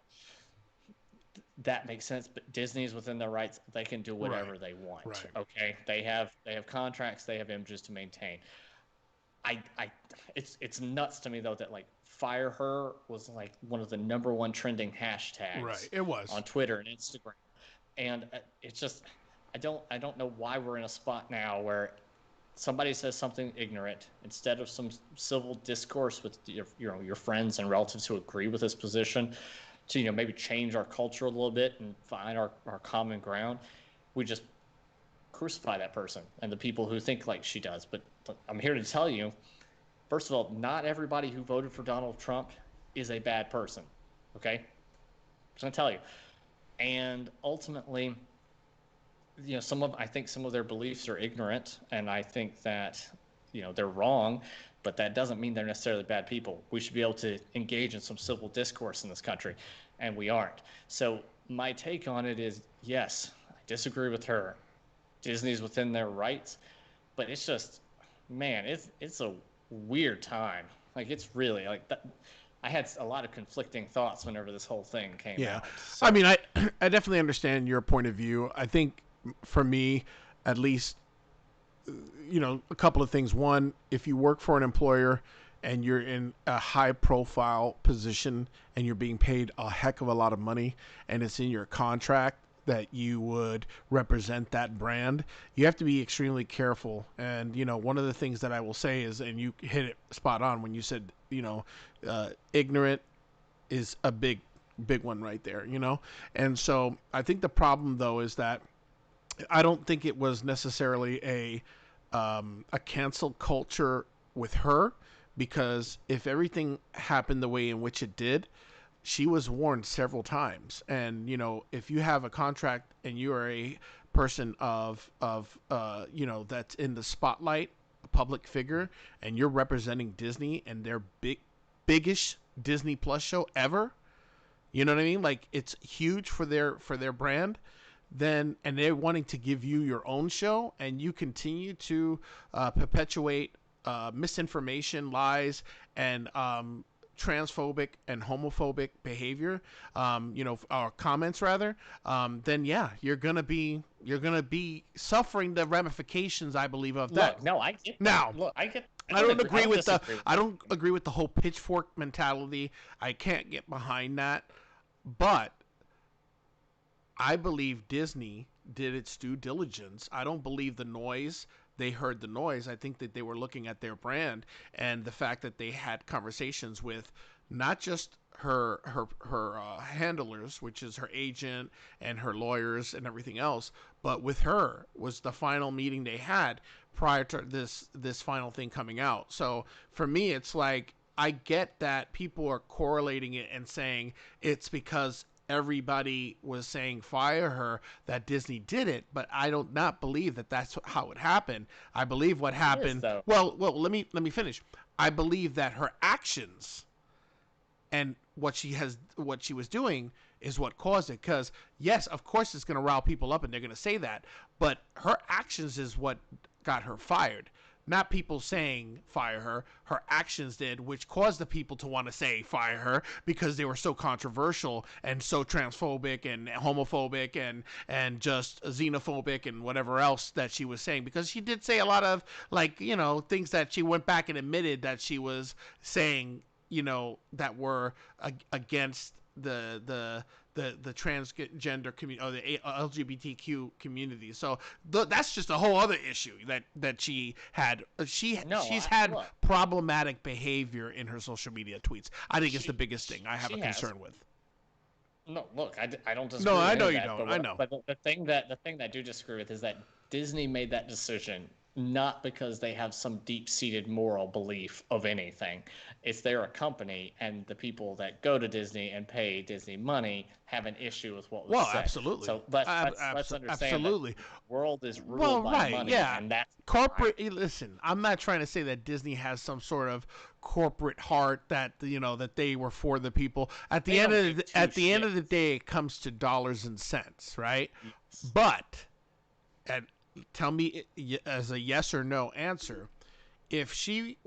that makes sense, but Disney's within their rights. They can do whatever they want. Right. Okay. They have contracts, they have images to maintain. It's nuts to me though that like fire her was like one of the number one trending hashtags. Right. It was on Twitter and Instagram, and it's just I don't know why we're in a spot now where somebody says something ignorant, instead of some civil discourse with your friends and relatives who agree with this position, to maybe change our culture a little bit and find our common ground, we just crucify that person and the people who think like she does. But I'm here to tell you, first of all, not everybody who voted for Donald Trump is a bad person. Okay? I'm just gonna tell you. And ultimately, I think some of their beliefs are ignorant, and I think that, they're wrong, but that doesn't mean they're necessarily bad people. We should be able to engage in some civil discourse in this country, and we aren't. So my take on it is, yes, I disagree with her. Disney's within their rights, but it's just, man, it's a weird time. Like, it's really like that. I had a lot of conflicting thoughts whenever this whole thing came out. So, I mean, I definitely understand your point of view. I think for me, at least, a couple of things. One, if you work for an employer and you're in a high profile position and you're being paid a heck of a lot of money and it's in your contract that you would represent that brand, you have to be extremely careful. And, one of the things that I will say is, and you hit it spot on when you said, ignorant is a big one right there, And so I think the problem though is that I don't think it was necessarily a cancel culture with her, because if everything happened the way in which it did, she was warned several times. And, if you have a contract and you are a person of that's in the spotlight, a public figure, and you're representing Disney and their biggest Disney Plus show ever, you know what I mean? Like, it's huge for their brand. Then, and they're wanting to give you your own show, and you continue to perpetuate misinformation, lies, and transphobic and homophobic behavior, or comments rather, then yeah, you're gonna be suffering the ramifications, I believe, of that. Look, no, I get that. Now, look, I don't agree with the whole pitchfork mentality. I can't get behind that, but I believe Disney did its due diligence. I don't believe the noise. They heard the noise. I think that they were looking at their brand and the fact that they had conversations with not just her handlers, which is her agent and her lawyers and everything else, but with her was the final meeting they had prior to this final thing coming out. So for me, it's like, I get that people are correlating it and saying it's because everybody was saying fire her that Disney did it, but I don't not believe that that's how it happened. I believe what happened. Well, let me finish. I believe that her actions and what she was doing is what caused it. Because yes, of course, it's going to rile people up, and they're going to say that. But her actions is what got her fired. not people saying fire her. Her actions did, which caused the people to want to say fire her because they were so controversial and so transphobic and homophobic and just xenophobic and whatever else that she was saying. Because she did say a lot of, like, you know, things that she went back and admitted that she was saying, you know, that were against the transgender community or the LGBTQ community. So that's just a whole other issue that she had. She's had look, problematic behavior in her social media tweets. I think it's the biggest thing I have a concern with. No, look, I don't disagree. No, with I any know of you that, don't. But I know. But the thing that I do disagree with is that Disney made that decision not because they have some deep-seated moral belief of anything. It's they're a company, and the people that go to Disney and pay Disney money have an issue with what was Well, said. absolutely. So let's understand absolutely. that the world is ruled Well, by right, money, yeah. and that's Corporate. Listen, I'm not trying to say that Disney has some sort of corporate heart that, you know, that they were for the people. At the end of the day, it comes to dollars and cents, right? Yes. But, and tell me as a yes or no answer, if she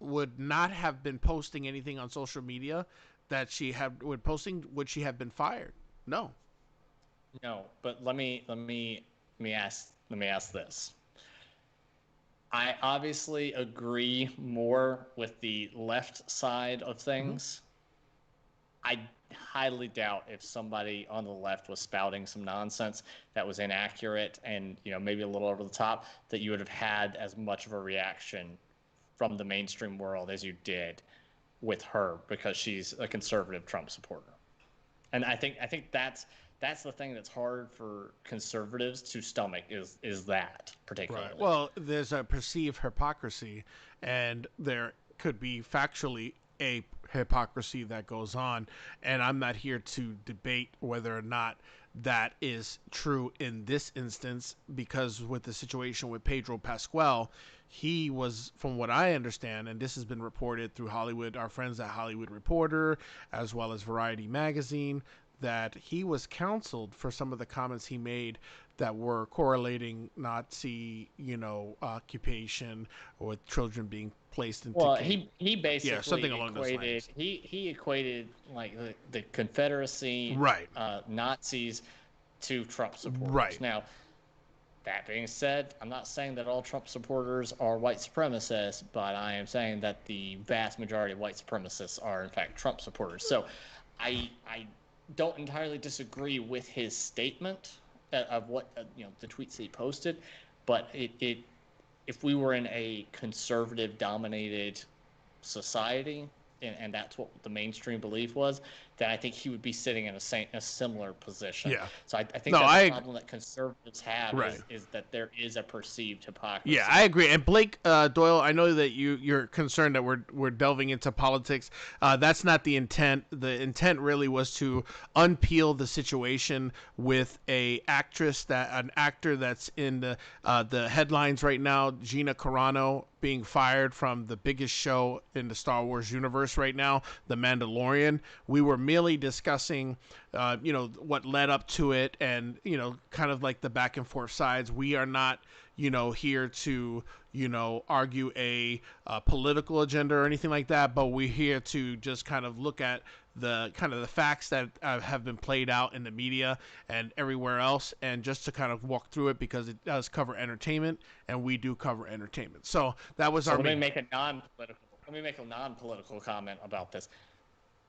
would not have been posting anything on social media that she had would posting, would she have been fired? No. No, but let me ask this. I obviously agree more with the left side of things. I highly doubt if somebody on the left was spouting some nonsense that was inaccurate and, you know, maybe a little over the top, that you would have had as much of a reaction from the mainstream world as you did with her, because she's a conservative Trump supporter. And I think that's the thing that's hard for conservatives to stomach is that particularly. Right. Well, there's a perceived hypocrisy, and there could be factually a hypocrisy that goes on, and I'm not here to debate whether or not that is true in this instance, because with the situation with Pedro Pascal, he was, from what I understand, and this has been reported through Hollywood, our friends at Hollywood Reporter, as well as Variety Magazine, that he was counseled for some of the comments he made that were correlating Nazi, you know, occupation or with children being placed into. Well, he basically something along those lines. He equated like the Confederacy, right, Nazis to Trump supporters. Right. Now, that being said, I'm not saying that all Trump supporters are white supremacists, but I am saying that the vast majority of white supremacists are in fact Trump supporters. So, I don't entirely disagree with his statement of what you know, the tweets that he posted, but it if we were in a conservative dominated society and that's what the mainstream belief was, then I think he would be sitting in a similar position. Yeah. So I think that's the problem that conservatives have, right, is that there is a perceived hypocrisy. Yeah, I agree. And Blake Doyle, I know that you're concerned that we're delving into politics. That's not the intent. The intent really was to unpeel the situation with an actor that's in the headlines right now, Gina Carano, being fired from the biggest show in the Star Wars universe right now, The Mandalorian. We were merely discussing, you know, what led up to it and, you know, kind of like the back and forth sides. We are not, you know, here to, you know, argue a political agenda or anything like that, but we're here to just kind of look at the kind of the facts that have been played out in the media and everywhere else, and just to kind of walk through it because it does cover entertainment, and we do cover entertainment. So that was our. Let me make a non-political comment about this.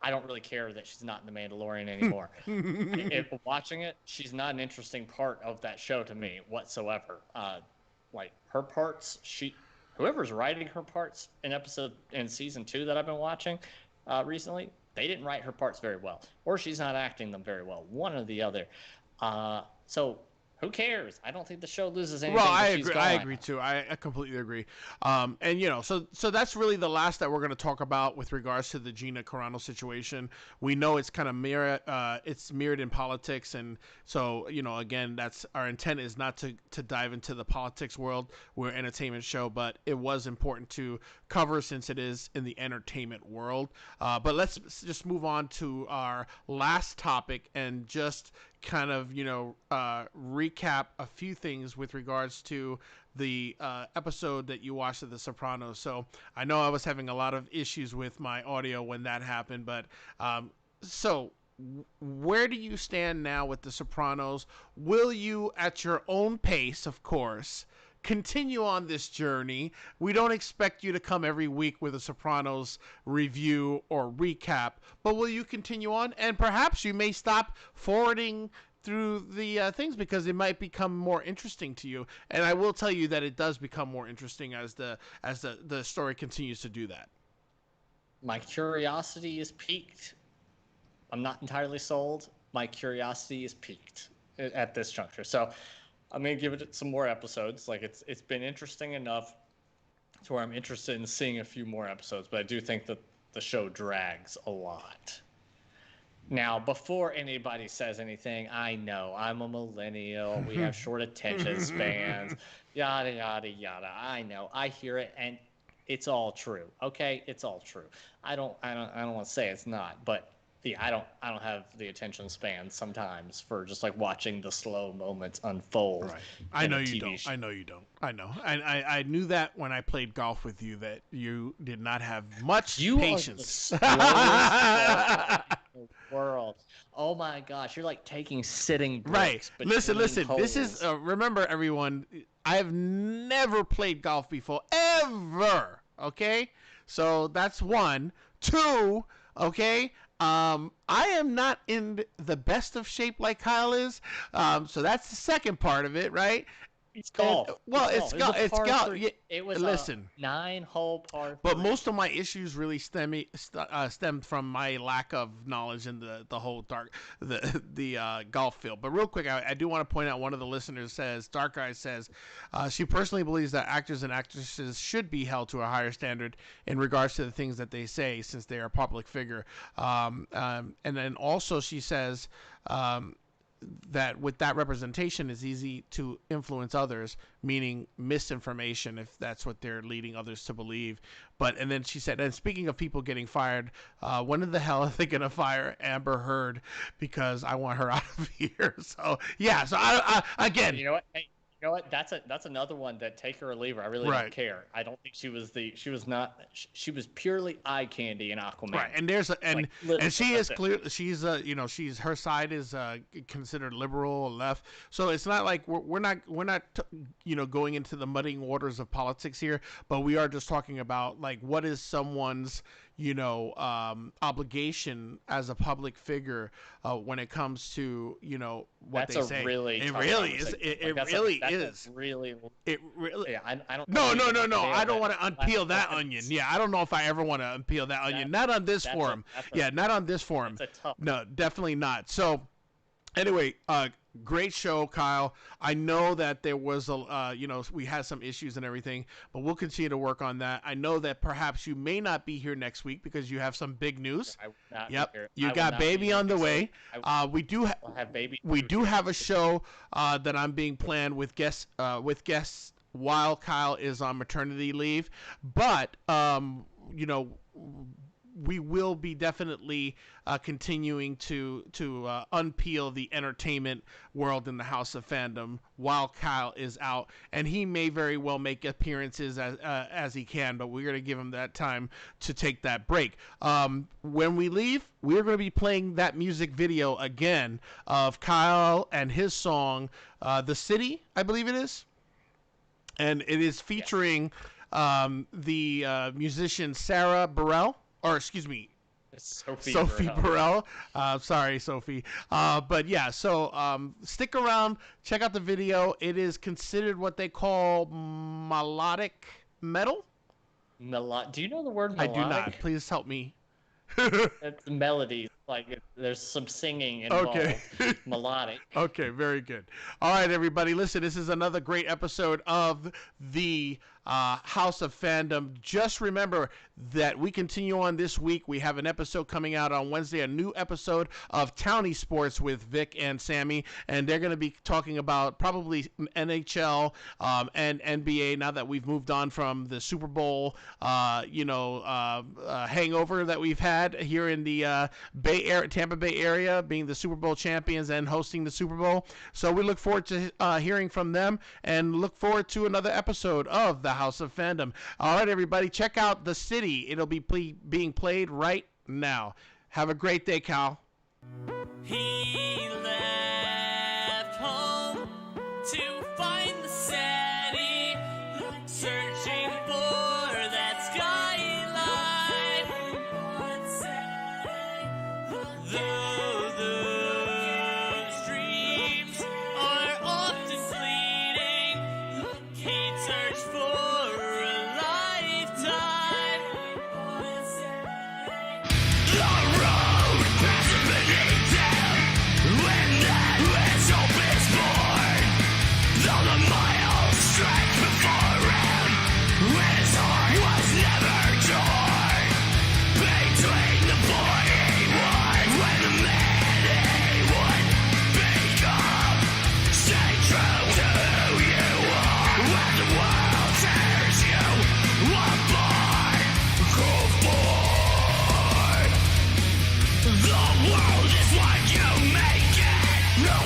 I don't really care that she's not in The Mandalorian anymore. If watching it, she's not an interesting part of that show to me whatsoever. Like her parts, whoever's writing her parts in season 2 that I've been watching recently, they didn't write her parts very well, or she's not acting them very well, one or the other. So who cares? I don't think the show loses anything. Well, I agree. I agree too. I completely agree. And you know, so that's really the last that we're going to talk about with regards to the Gina Carano situation. We know it's kind of mirrored in politics, and so, you know, again, that's our intent is not to dive into the politics world. We're an entertainment show, but it was important to cover since it is in the entertainment world. But let's just move on to our last topic and just kind of, recap a few things with regards to the episode that you watched of The Sopranos. So I know I was having a lot of issues with my audio when that happened, but so where do you stand now with The Sopranos? Will you, at your own pace, of course, continue on this journey? We don't expect you to come every week with a Sopranos review or recap, but will you continue on? And perhaps you may stop forwarding through the things because it might become more interesting to you. And I will tell you that it does become more interesting as the story continues to do that. My curiosity is piqued. I'm not entirely sold. My curiosity is piqued at this juncture. So I'm going to give it some more episodes. Like it's been interesting enough to where I'm interested in seeing a few more episodes, but I do think that the show drags a lot. Now, before anybody says anything, I know I'm a millennial. We have short attention spans, yada, yada, yada. I know. I hear it, and it's all true. Okay? It's all true. I don't want to say it's not, but yeah, I don't have the attention span sometimes for just like watching the slow moments unfold. Right. I know you don't. I know you don't. I know. I knew that when I played golf with you that you did not have much patience. Are the world. Oh my gosh, you're like taking sitting breaks. Right. Listen. This is remember everyone. I have never played golf before ever. Okay, so that's one. Two. Okay. I am not in the best of shape like Kyle is. So that's the second part of it, right? It's golf. It's golf. It was listen, a 9-hole par. But most of my issues really stemmed from my lack of knowledge in the whole golf field. But real quick, I do want to point out one of the listeners says, Dark Eyes says, she personally believes that actors and actresses should be held to a higher standard in regards to the things that they say since they are a public figure. And then also she says, that with that representation is easy to influence others, meaning misinformation if that's what they're leading others to believe. And then she said, and speaking of people getting fired, when in the hell are they going to fire Amber Heard? Because I want her out of here. So yeah, so I again, you know what? Hey, you know what? That's another one that take her or leave her. I really don't care. I don't think she was purely eye candy in Aquaman. Right, and she is clear. She's her side is considered liberal, left. So it's not like we're not going into the muddying waters of politics here, but we are just talking about like what is someone's obligation as a public figure when it comes to what they say. It really is. It really. Yeah, I don't. No. I don't want to unpeel that onion. Yeah, I don't know if I ever want to unpeel that onion. Not on this forum. Not on this forum. No, definitely not. So, anyway, great show, Kyle. I know that there was we had some issues and everything, but we'll continue to work on that. I know that perhaps you may not be here next week because you have some big news. Yep, you got baby on the way. We do have a show that I'm being planned with guests while Kyle is on maternity leave, but we will be definitely continuing to unpeel the entertainment world in the House of Fandom while Kyle is out, and he may very well make appearances as he can, but we're going to give him that time to take that break. When we leave, we're going to be playing that music video again of Kyle and his song, "The City," I believe it is, and it is featuring the musician Sarah Burrell. Or excuse me, Sophie Burrell. Sorry, Sophie. But yeah, so stick around, check out the video. It is considered what they call melodic metal. Do you know the word melodic? I do not. Please help me. It's melody. Like there's some singing involved. Okay. Melodic. Okay, very good. All right, everybody. Listen, this is another great episode of the House of Fandom. Just remember that we continue on this week. We have an episode coming out on Wednesday, a new episode of Townie Sports with Vic and Sammy, and they're going to be talking about probably NHL and NBA now that we've moved on from the Super Bowl, hangover that we've had here in the Bay Tampa Bay area, being the Super Bowl champions and hosting the Super Bowl. So we look forward to hearing from them, and look forward to another episode of the House of Fandom. All right, everybody, check out The City. It'll be being played right now. Have a great day, Cal. He left home to find the city, searching for that skyline. Though those dreams are often fleeting, he'd search for a lifetime. The road hasn't been eaten when that whistle is born. Though the miles stretch before him, when his heart was never torn. Between the boy he was when the man he would become. Stay true to who you are when the world tears you apart. Go forward. The world is what you make it. No.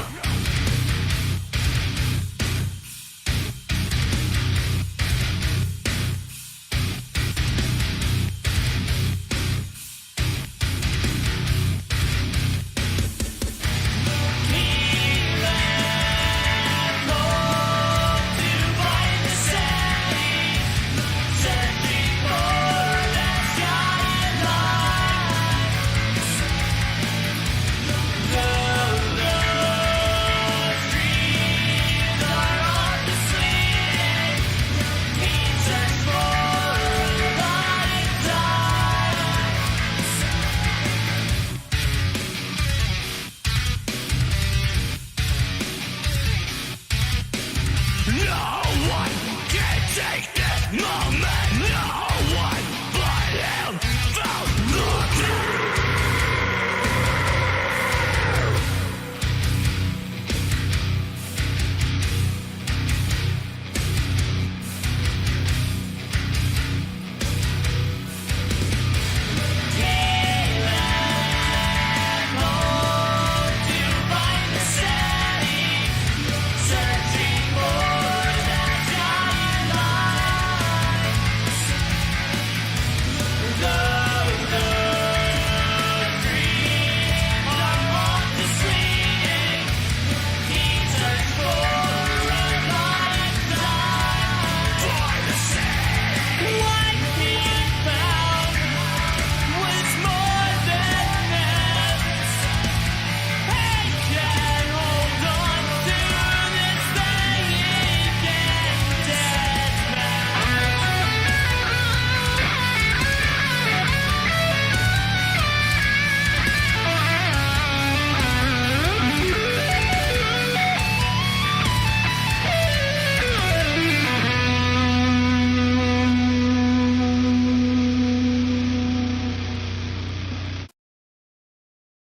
No one can take this moment. No.